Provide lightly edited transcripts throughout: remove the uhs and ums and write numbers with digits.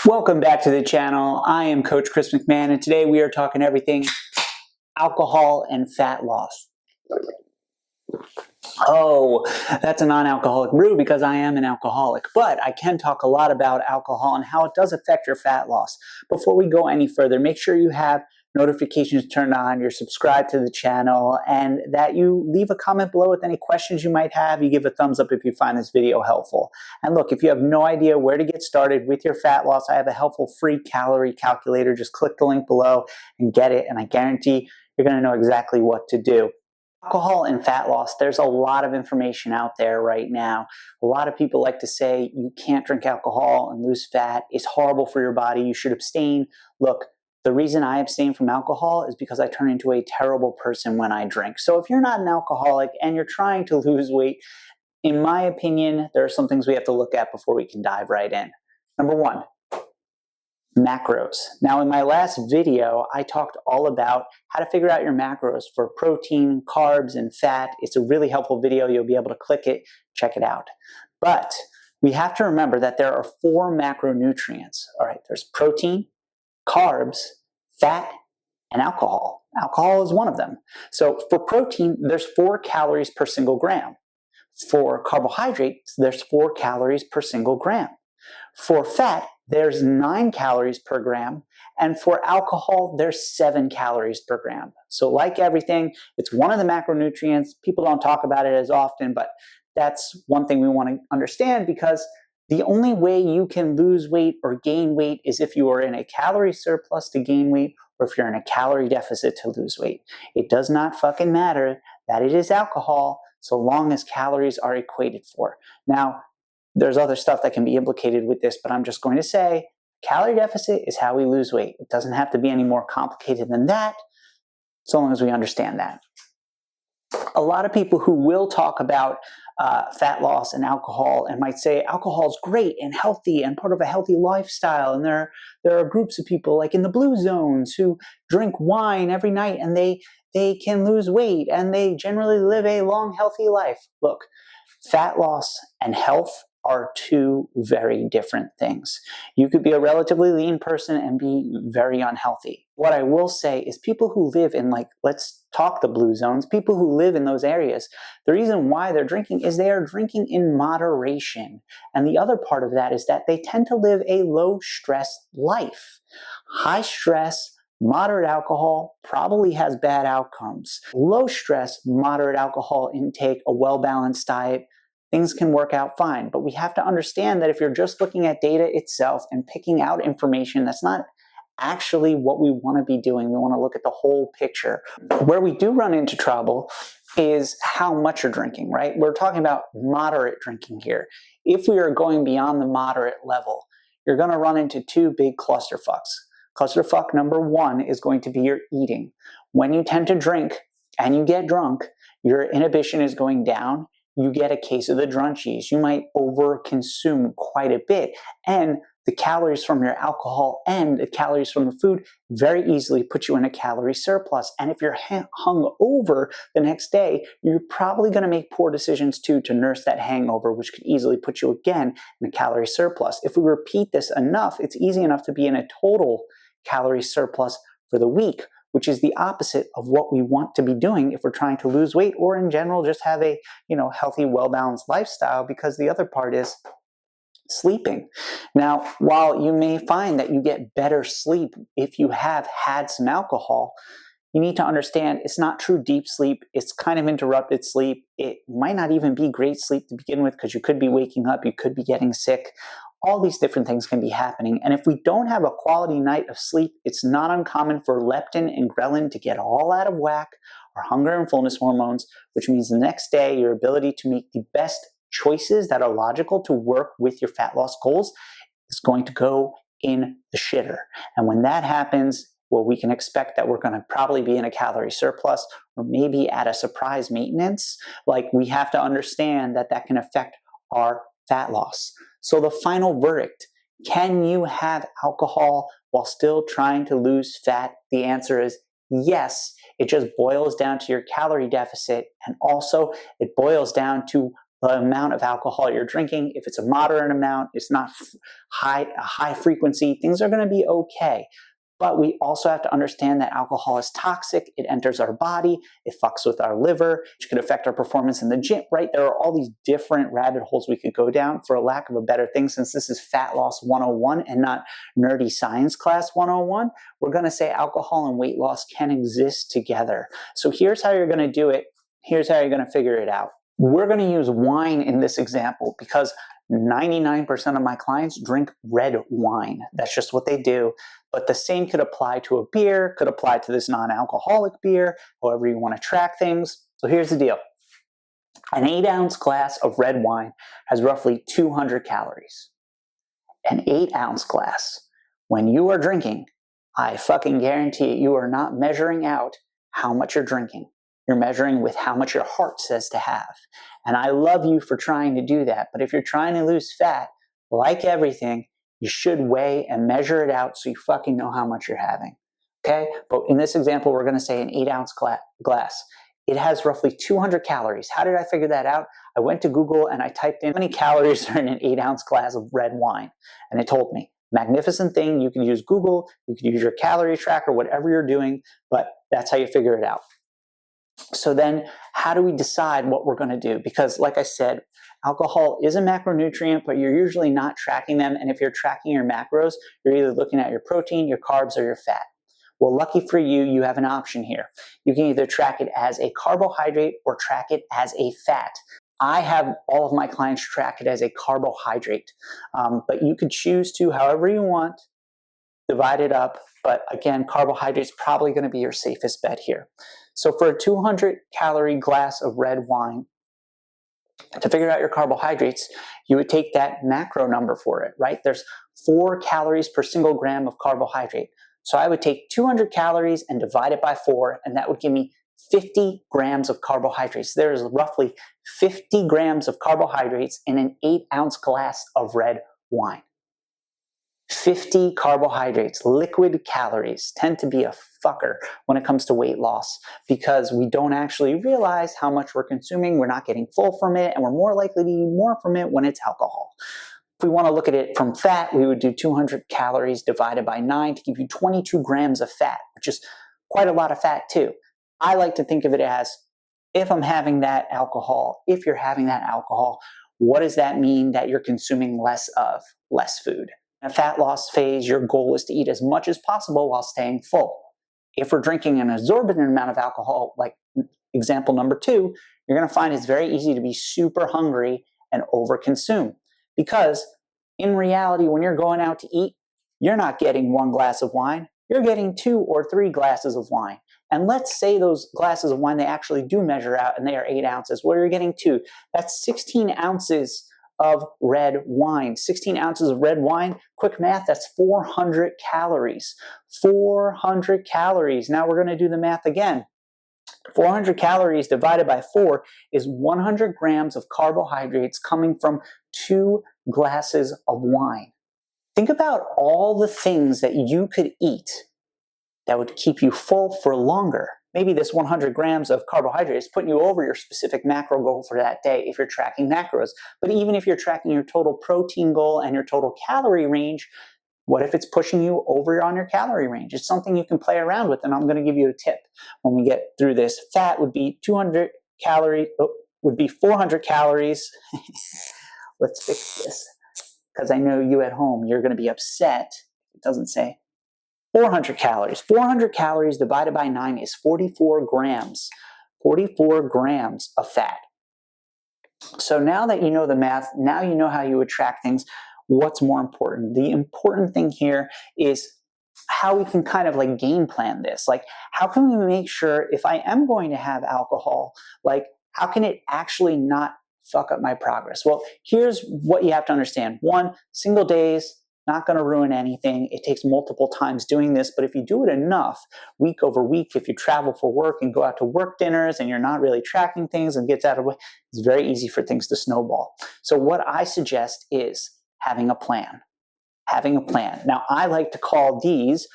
Welcome back to the channel. I am Coach Chris McMahon, and today we are talking everything alcohol and fat loss. Oh, that's a non-alcoholic brew because I am an alcoholic, but I can talk a lot about alcohol and how it does affect your fat loss. Before we go any further, make sure you have notifications turned on, you're subscribed to the channel, and that you leave a comment below with any questions you might have. You give a thumbs up if you find this video helpful. And look, if you have no idea where to get started with your fat loss, I have a helpful free calorie calculator. Just click the link below and get it, and I guarantee you're going to know exactly what to do. Alcohol and fat loss, there's a lot of information out there right now. A lot of people like to say you can't drink alcohol and lose fat. It's horrible for your body. You should abstain. Look, the reason I abstain from alcohol is because I turn into a terrible person when I drink. So if you're not an alcoholic and you're trying to lose weight, in my opinion, there are some things we have to look at before we can dive right in. Number one, macros. Now, in my last video, I talked all about how to figure out your macros for protein, carbs, and fat. It's a really helpful video. You'll be able to click it, check it out. But we have to remember that there are 4 macronutrients. All right, there's protein, carbs, fat, and alcohol. Alcohol is one of them. So for protein, there's 4 calories per single gram. For carbohydrates, there's 4 calories per single gram. For fat, there's 9 calories per gram, and for alcohol, there's 7 calories per gram. So like everything, it's one of the macronutrients. People don't talk about it as often, but that's one thing we want to understand, because the only way you can lose weight or gain weight is if you are in a calorie surplus to gain weight, or if you're in a calorie deficit to lose weight. It does not fucking matter that it is alcohol, so long as calories are equated for. Now, there's other stuff that can be implicated with this, but I'm just going to say calorie deficit is how we lose weight. It doesn't have to be any more complicated than that, so long as we understand that. A lot of people who will talk about fat loss and alcohol and might say alcohol is great and healthy and part of a healthy lifestyle. And there are groups of people like in the blue zones who drink wine every night and they can lose weight and they generally live a long, healthy life. Look, fat loss and health are 2 very different things. You could be a relatively lean person and be very unhealthy. What I will say is people who live in, like, let's talk the blue zones, people who live in those areas, the reason why they're drinking is they are drinking in moderation. And the other part of that is that they tend to live a low stress life. High stress, moderate alcohol probably has bad outcomes. Low stress, moderate alcohol intake, a well-balanced diet, things can work out fine. But we have to understand that if you're just looking at data itself and picking out information, that's not actually what we want to be doing. We want to look at the whole picture. Where we do run into trouble is how much you're drinking, right? We're talking about moderate drinking here. If we are going beyond the moderate level, you're going to run into 2 big clusterfucks. Clusterfuck number 1 is going to be your eating. When you tend to drink and you get drunk, your inhibition is going down. You get a case of the drunchies. You might overconsume quite a bit. And the calories from your alcohol and the calories from the food very easily put you in a calorie surplus. And if you're hung over the next day, you're probably going to make poor decisions too to nurse that hangover, which could easily put you again in a calorie surplus. If we repeat this enough, it's easy enough to be in a total calorie surplus for the week, which is the opposite of what we want to be doing if we're trying to lose weight or in general just have a healthy, well-balanced lifestyle, because the other part is sleeping. Now, while you may find that you get better sleep if you have had some alcohol, you need to understand it's not true deep sleep. It's kind of interrupted sleep. It might not even be great sleep to begin with, because you could be waking up, you could be getting sick. All these different things can be happening. And if we don't have a quality night of sleep, it's not uncommon for leptin and ghrelin to get all out of whack, or hunger and fullness hormones, which means the next day your ability to make the best choices that are logical to work with your fat loss goals is going to go in the shitter. And when that happens, well, we can expect that we're going to probably be in a calorie surplus, or maybe at a surprise maintenance. Like, we have to understand that that can affect our fat loss. So the final verdict, can you have alcohol while still trying to lose fat? The answer is yes. It just boils down to your calorie deficit, and also it boils down to the amount of alcohol you're drinking. If it's a moderate amount, it's not high frequency, things are going to be okay. But we also have to understand that alcohol is toxic. It enters our body. It fucks with our liver, which could affect our performance in the gym, right? There are all these different rabbit holes we could go down, for a lack of a better thing. Since this is Fat Loss 101 and not Nerdy Science Class 101, we're going to say alcohol and weight loss can exist together. So here's how you're going to do it. Here's how you're going to figure it out. We're going to use wine in this example because 99% of my clients drink red wine. That's just what they do. But the same could apply to a beer, could apply to this non-alcoholic beer, however you want to track things. So here's the deal. An 8-ounce glass of red wine has roughly 200 calories. An 8-ounce glass, when you are drinking, I fucking guarantee you are not measuring out how much you're drinking. You're measuring with how much your heart says to have. And I love you for trying to do that. But if you're trying to lose fat, like everything, you should weigh and measure it out so you fucking know how much you're having. Okay? But in this example, we're going to say an 8-ounce glass. It has roughly 200 calories. How did I figure that out? I went to Google and I typed in how many calories are in an 8-ounce glass of red wine. And it told me. Magnificent thing. You can use Google. You can use your calorie tracker, whatever you're doing. But that's how you figure it out. So then how do we decide what we're going to do? Because like I said, alcohol is a macronutrient, but you're usually not tracking them. And if you're tracking your macros, you're either looking at your protein, your carbs, or your fat. Well, lucky for you, you have an option here. You can either track it as a carbohydrate or track it as a fat. I have all of my clients track it as a carbohydrate, but you could choose to, however you want, divide it up. But again, carbohydrates probably going to be your safest bet here. So for a 200-calorie glass of red wine, to figure out your carbohydrates, you would take that macro number for it, right? There's 4 calories per single gram of carbohydrate. So I would take 200 calories and divide it by 4, and that would give me 50 grams of carbohydrates. There is roughly 50 grams of carbohydrates in an 8-ounce glass of red wine. 50 carbohydrates, liquid calories, tend to be a fucker when it comes to weight loss because we don't actually realize how much we're consuming. We're not getting full from it, and we're more likely to eat more from it when it's alcohol. If we want to look at it from fat, we would do 200 calories divided by 9 to give you 22 grams of fat, which is quite a lot of fat too. I like to think of it as, if I'm having that alcohol, if you're having that alcohol, what does that mean that you're consuming less of? Less food. In a fat loss phase, your goal is to eat as much as possible while staying full. If we're drinking an exorbitant amount of alcohol, like example number 2, you're going to find it's very easy to be super hungry and overconsume. Because in reality, when you're going out to eat, you're not getting 1 glass of wine. You're getting 2 or 3 glasses of wine. And let's say those glasses of wine, they actually do measure out and they are 8 ounces. Well, you're getting 2. That's 16 ounces of red wine. 16 ounces of red wine, quick math, that's 400 calories. 400 calories. Now we're going to do the math again. 400 calories divided by 4 is 100 grams of carbohydrates coming from 2 glasses of wine. Think about all the things that you could eat that would keep you full for longer. Maybe this 100 grams of carbohydrate is putting you over your specific macro goal for that day if you're tracking macros. But even if you're tracking your total protein goal and your total calorie range, what if it's pushing you over on your calorie range? It's something you can play around with, and I'm going to give you a tip when we get through this. Fat would be 200 calories, would be 400 calories. Let's fix this, because I know you at home, you're going to be upset. It doesn't say 400 calories. 400 calories divided by 9 is 44 grams. 44 grams of fat. So now that you know the math, now you know how you would track things. What's more important? The important thing here is how we can kind of like game plan this. Like, how can we make sure if I am going to have alcohol, like how can it actually not fuck up my progress? Well, here's what you have to understand. 1, single days, not going to ruin anything. It takes multiple times doing this, but if you do it enough, week over week, if you travel for work and go out to work dinners and you're not really tracking things and gets out of the way, it's very easy for things to snowball. So what I suggest is having a plan. Having a plan. Now, I like to call these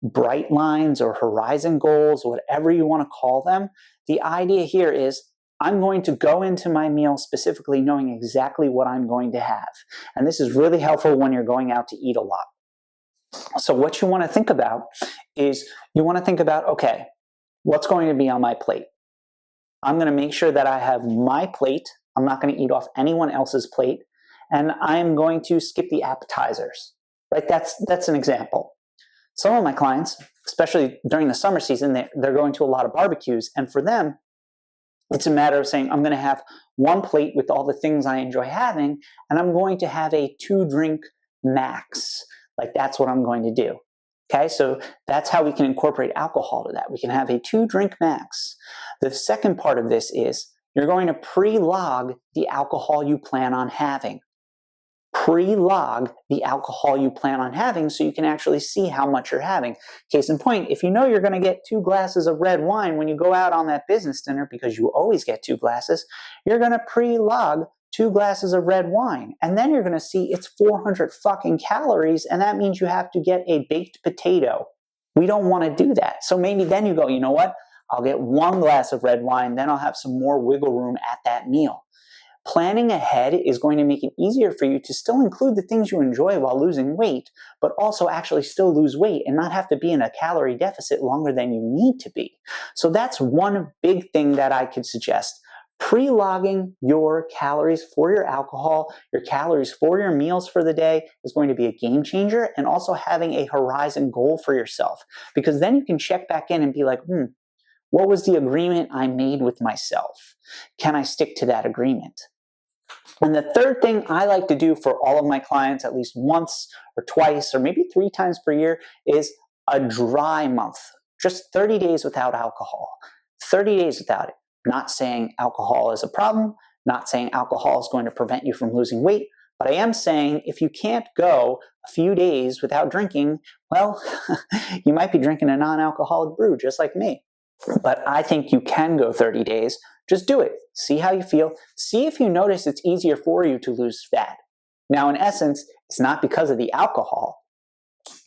bright lines or horizon goals, whatever you want to call them. The idea here is I'm going to go into my meal specifically knowing exactly what I'm going to have. And this is really helpful when you're going out to eat a lot. So what you want to think about is okay, what's going to be on my plate? I'm going to make sure that I have my plate. I'm not going to eat off anyone else's plate. And I'm going to skip the appetizers, right? That's an example. Some of my clients, especially during the summer season, they're going to a lot of barbecues. And for them, it's a matter of saying, I'm going to have one plate with all the things I enjoy having, and I'm going to have a 2-drink max. Like, that's what I'm going to do. Okay, so that's how we can incorporate alcohol to that. We can have a 2-drink max. The second part of this is you're going to pre-log the alcohol you plan on having. Pre-log the alcohol you plan on having so you can actually see how much you're having. Case in point, if you know you're going to get 2 glasses of red wine when you go out on that business dinner, because you always get 2 glasses, you're going to pre-log 2 glasses of red wine. And then you're going to see it's 400 fucking calories, and that means you have to get a baked potato. We don't want to do that. So maybe then you go, you know what? I'll get 1 glass of red wine, then I'll have some more wiggle room at that meal. Planning ahead is going to make it easier for you to still include the things you enjoy while losing weight, but also actually still lose weight and not have to be in a calorie deficit longer than you need to be. So that's one big thing that I could suggest. Pre-logging your calories for your alcohol, your calories for your meals for the day is going to be a game changer, and also having a horizon goal for yourself, because then you can check back in and be like, what was the agreement I made with myself? Can I stick to that agreement? And the third thing I like to do for all of my clients, at least once or twice or maybe 3 times per year, is a dry month. Just 30 days without alcohol. 30 days without it. Not saying alcohol is a problem, not saying alcohol is going to prevent you from losing weight, but I am saying if you can't go a few days without drinking, well, you might be drinking a non-alcoholic brew just like me. But I think you can go 30 days. Just do it. See how you feel. See if you notice it's easier for you to lose fat. Now, in essence, it's not because of the alcohol.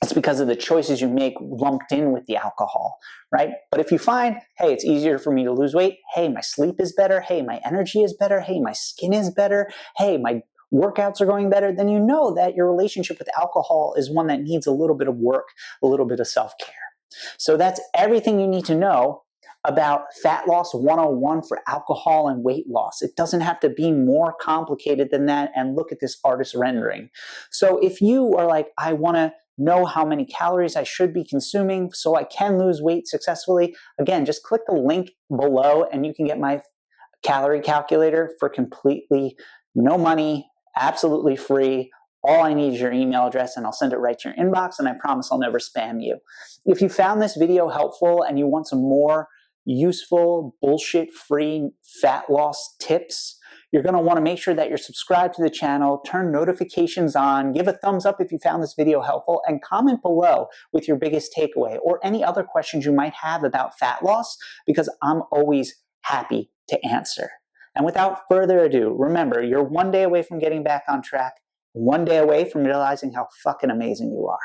It's because of the choices you make lumped in with the alcohol, right? But if you find, hey, it's easier for me to lose weight. Hey, my sleep is better. Hey, my energy is better. Hey, my skin is better. Hey, my workouts are going better. Then you know that your relationship with alcohol is one that needs a little bit of work, a little bit of self-care. So that's everything you need to know about Fat Loss 101 for alcohol and weight loss. It doesn't have to be more complicated than that, and look at this artist rendering. So if you are like, I want to know how many calories I should be consuming so I can lose weight successfully, again, just click the link below and you can get my calorie calculator for completely no money, absolutely free. All I need is your email address and I'll send it right to your inbox, and I promise I'll never spam you. If you found this video helpful and you want some more useful, bullshit-free fat loss tips, you're going to want to make sure that you're subscribed to the channel, turn notifications on, give a thumbs up if you found this video helpful, and comment below with your biggest takeaway or any other questions you might have about fat loss, because I'm always happy to answer. And without further ado, remember, you're one day away from getting back on track, one day away from realizing how fucking amazing you are.